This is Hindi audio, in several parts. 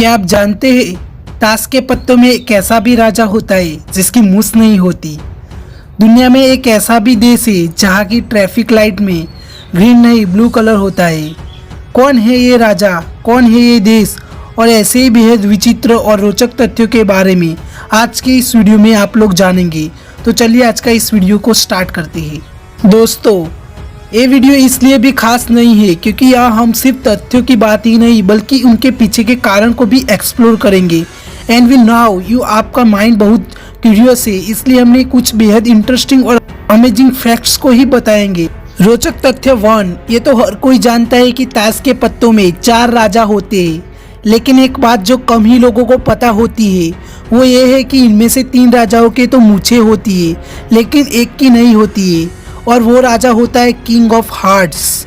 क्या आप जानते हैं ताश के पत्तों में एक ऐसा भी राजा होता है जिसकी मूछ नहीं होती। दुनिया में एक ऐसा भी देश है जहाँ की ट्रैफिक लाइट में ग्रीन नहीं ब्लू कलर होता है। कौन है ये राजा, कौन है ये देश, और ऐसे ही बेहद विचित्र और रोचक तथ्यों के बारे में आज की इस वीडियो में आप लोग जानेंगे। तो चलिए आज का इस वीडियो को स्टार्ट करते हैं। दोस्तों, ये वीडियो इसलिए भी खास नहीं है क्योंकि यहाँ हम सिर्फ तथ्यों की बात ही नहीं बल्कि उनके पीछे के कारण को भी एक्सप्लोर करेंगे। एंड वी नाउ यू आपका माइंड बहुत क्यूरियस है, इसलिए हमने कुछ बेहद इंटरेस्टिंग और अमेजिंग फैक्ट्स को ही बताएंगे। रोचक तथ्य 1, ये तो हर कोई जानता है कि ताश के पत्तों में 4 राजा होते हैं, लेकिन एक बात जो कम ही लोगों को पता होती है वो ये है कि इनमें से 3 राजाओं के तो मूछें होती है लेकिन एक की नहीं होती है, और वो राजा होता है king of hearts.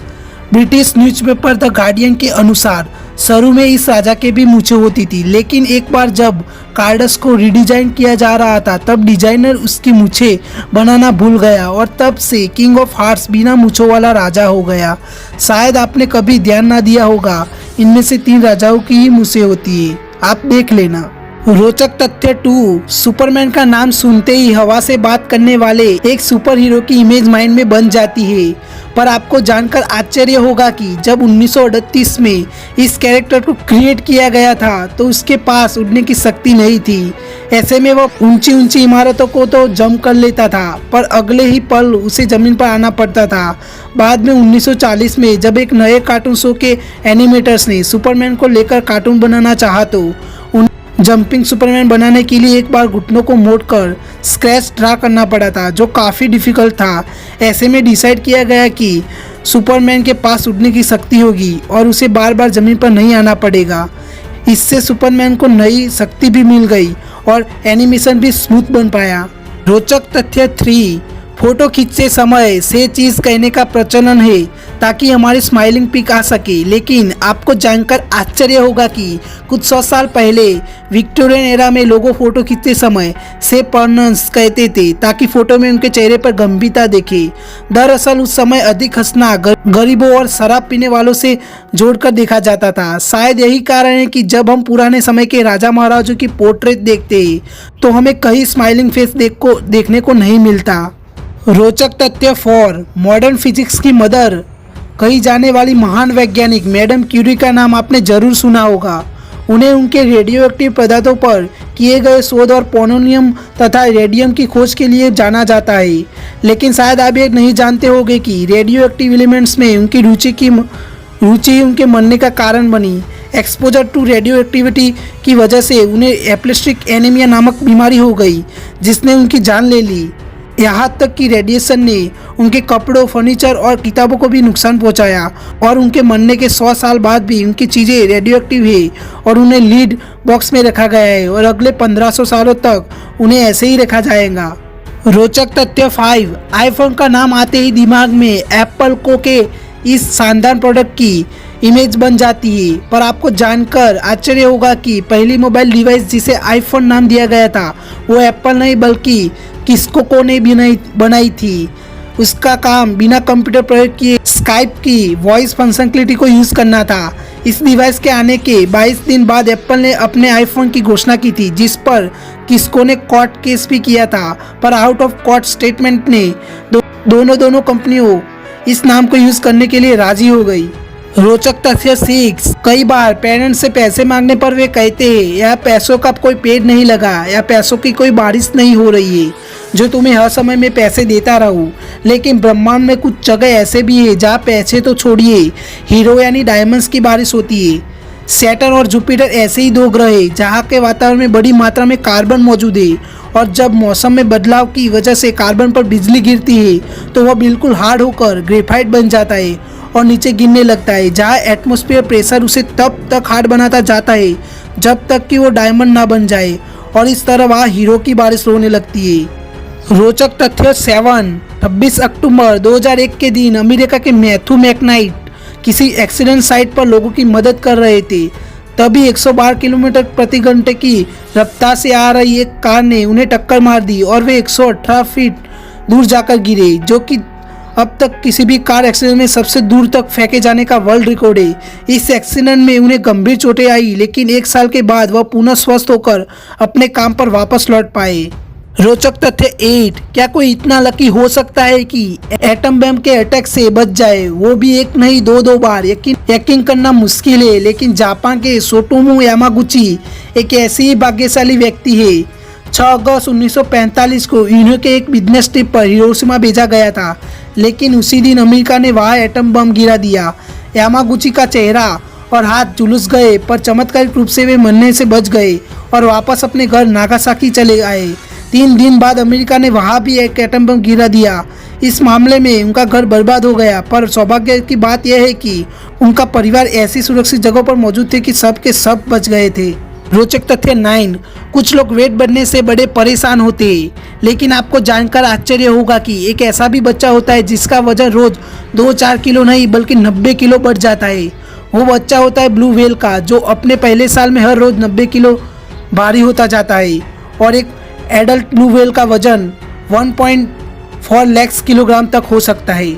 British newspaper the guardian के अनुसार शुरू में इस राजा के भी मूछें होती थी, लेकिन एक बार जब कार्ड्स को रिडिजाइन किया जा रहा था तब डिजाइनर उसकी मूछें बनाना भूल गया और तब से किंग ऑफ हार्ट्स बिना मूछों वाला राजा हो गया। शायद आपने कभी ध्यान ना दिया होगा, इनमें से 3 राजाओं की ही मूछें होती है, आप देख लेना। रोचक तथ्य 2, सुपरमैन का नाम सुनते ही हवा से बात करने वाले एक सुपर हीरो की इमेज माइंड में बन जाती है। पर आपको जानकर आश्चर्य होगा कि जब 1938 में इस कैरेक्टर को क्रिएट किया गया था तो उसके पास उड़ने की शक्ति नहीं थी। ऐसे में वो ऊंची ऊंची इमारतों को तो जंप कर लेता था पर अगले ही पल उसे जमीन पर आना पड़ता था। बाद में 1940 में जब एक नए कार्टून शो के एनिमेटर्स ने सुपरमैन को लेकर कार्टून बनाना चाहा तो जंपिंग सुपरमैन बनाने के लिए एक बार घुटनों को मोड़कर स्क्रैच ड्रा करना पड़ा था, जो काफ़ी डिफिकल्ट था। ऐसे में डिसाइड किया गया कि सुपरमैन के पास उड़ने की शक्ति होगी और उसे बार बार ज़मीन पर नहीं आना पड़ेगा। इससे सुपरमैन को नई शक्ति भी मिल गई और एनिमेशन भी स्मूथ बन पाया। रोचक तथ्य 3, फोटो खींचते समय से चीज़ कहने का प्रचलन है ताकि हमारी स्माइलिंग पिक आ सके, लेकिन आपको जानकर आश्चर्य होगा कि कुछ 100 साल पहले विक्टोरियन एरा में लोगों फोटो खींचते समय से पर्नस कहते थे ताकि फोटो में उनके चेहरे पर गंभीरता दिखे। दरअसल उस समय अधिक हंसना गरीबों और शराब पीने वालों से जोड़कर देखा जाता था। शायद यही कारण है कि जब हम पुराने समय के राजा महाराजों की पोर्ट्रेट देखते हैं तो हमें कहीं स्माइलिंग फेस देखने को नहीं मिलता। रोचक तथ्य 4, मॉडर्न फिजिक्स की मदर कही जाने वाली महान वैज्ञानिक मैडम क्यूरी का नाम आपने जरूर सुना होगा। उन्हें उनके रेडियो एक्टिव पदार्थों पर किए गए शोध और पोलोनियम तथा रेडियम की खोज के लिए जाना जाता है, लेकिन शायद आप ये नहीं जानते होंगे कि रेडियो एक्टिव एलिमेंट्स में उनकी रुचि उनके मरने का कारण बनी। एक्सपोजर टू रेडियो एक्टिविटी की वजह से उन्हें एप्लेस्टिक एनीमिया नामक बीमारी हो गई जिसने उनकी जान ले ली। यहाँ तक कि रेडिएशन ने उनके कपड़ों, फर्नीचर और किताबों को भी नुकसान पहुँचाया और उनके मरने के 100 साल बाद भी उनकी चीज़ें रेडियो एक्टिव है और उन्हें लीड बॉक्स में रखा गया है और अगले 1500 सालों तक उन्हें ऐसे ही रखा जाएगा। रोचक तथ्य 5, आईफोन का नाम आते ही दिमाग में एप्पल को के इस शानदार प्रोडक्ट की इमेज बन जाती है। पर आपको जानकर आश्चर्य होगा कि पहली मोबाइल डिवाइस जिसे आईफोन नाम दिया गया था वो एप्पल नहीं बल्कि किस्को ने बनाई थी। उसका काम बिना कंप्यूटर प्रयोग किए स्काइप की वॉइस फंक्शनलिटी को यूज़ करना था। इस डिवाइस के आने के 22 दिन बाद एप्पल ने अपने आईफोन की घोषणा की थी, जिस पर किस्को ने कोर्ट केस भी किया था, पर आउट ऑफ कोर्ट स्टेटमेंट ने दोनों कंपनियों इस नाम को यूज़ करने के लिए राजी हो गई। रोचक तथ्य 6, कई बार पेरेंट्स से पैसे मांगने पर वे कहते हैं यह पैसों का कोई पेड़ नहीं लगा या पैसों की कोई बारिश नहीं हो रही है जो तुम्हें हर समय में पैसे देता रहूं। लेकिन ब्रह्मांड में कुछ जगह ऐसे भी है जहाँ पैसे तो छोड़िए, हीरो यानी डायमंड्स की बारिश होती है। सैटर्न और जुपिटर ऐसे ही 2 ग्रह है जहाँ के वातावरण में बड़ी मात्रा में कार्बन मौजूद है और जब मौसम में बदलाव की वजह से कार्बन पर बिजली गिरती है तो वह बिल्कुल हार्ड होकर ग्रेफाइट बन जाता है और नीचे गिरने लगता है, जहाँ एटमॉस्फेयर प्रेशर उसे तब तक हार्ड बनाता जाता है जब तक कि वो डायमंड ना बन जाए और इस तरह वहाँ हीरो की बारिश होने लगती है। रोचक तथ्य 7, 26 अक्टूबर 2001 के दिन अमेरिका के मैथ्यू मैकनाइट किसी एक्सीडेंट साइट पर लोगों की मदद कर रहे थे। तभी 112 किलोमीटर प्रति घंटे की रफ्तार से आ रही एक कार ने उन्हें टक्कर मार दी और वे 118 फीट दूर जाकर गिरे, जो कि अब तक किसी भी कार एक्सीडेंट में सबसे दूर तक फेंके जाने का वर्ल्ड रिकॉर्ड है। इस एक्सीडेंट में उन्हें गंभीर चोटें आई, लेकिन 1 साल के बाद वह पुनः स्वस्थ होकर अपने काम पर वापस लौट पाए। रोचक तथ्य 8, क्या कोई इतना लकी हो सकता है कि एटम बम के अटैक से बच जाए, वो भी एक नहीं 2 बार। यकीन करना मुश्किल है, लेकिन जापान के सोटोमू यामागुची एक ऐसी ही भाग्यशाली व्यक्ति है। 6 अगस्त 1945 को इन्हें के एक बिजनेस ट्रिप पर हिरोशिमा भेजा गया था, लेकिन उसी दिन अमेरिका ने वहां एटम बम गिरा दिया। यामागुची का चेहरा और हाथ झुलस गए, पर चमत्कारिक रूप से वे मरने से बच गए और वापस अपने घर नागासाकी चले आए। 3 दिन बाद अमेरिका ने वहां भी एक एटम बम गिरा दिया। इस मामले में उनका घर बर्बाद हो गया, पर सौभाग्य की बात यह है कि उनका परिवार ऐसी सुरक्षित जगहों पर मौजूद थे कि सब के सब बच गए थे। रोचक तथ्य 9, कुछ लोग वेट बढ़ने से बड़े परेशान होते हैं, लेकिन आपको जानकर आश्चर्य होगा कि एक ऐसा भी बच्चा होता है जिसका वजन रोज 2-4 किलो नहीं बल्कि 90 किलो बढ़ जाता है। वो बच्चा होता है ब्लू व्हेल का, जो अपने पहले साल में हर रोज 90 किलो भारी होता जाता है। और एक एडल्ट ब्लू व्हेल का वजन 1.4 लाख किलोग्राम तक हो सकता है।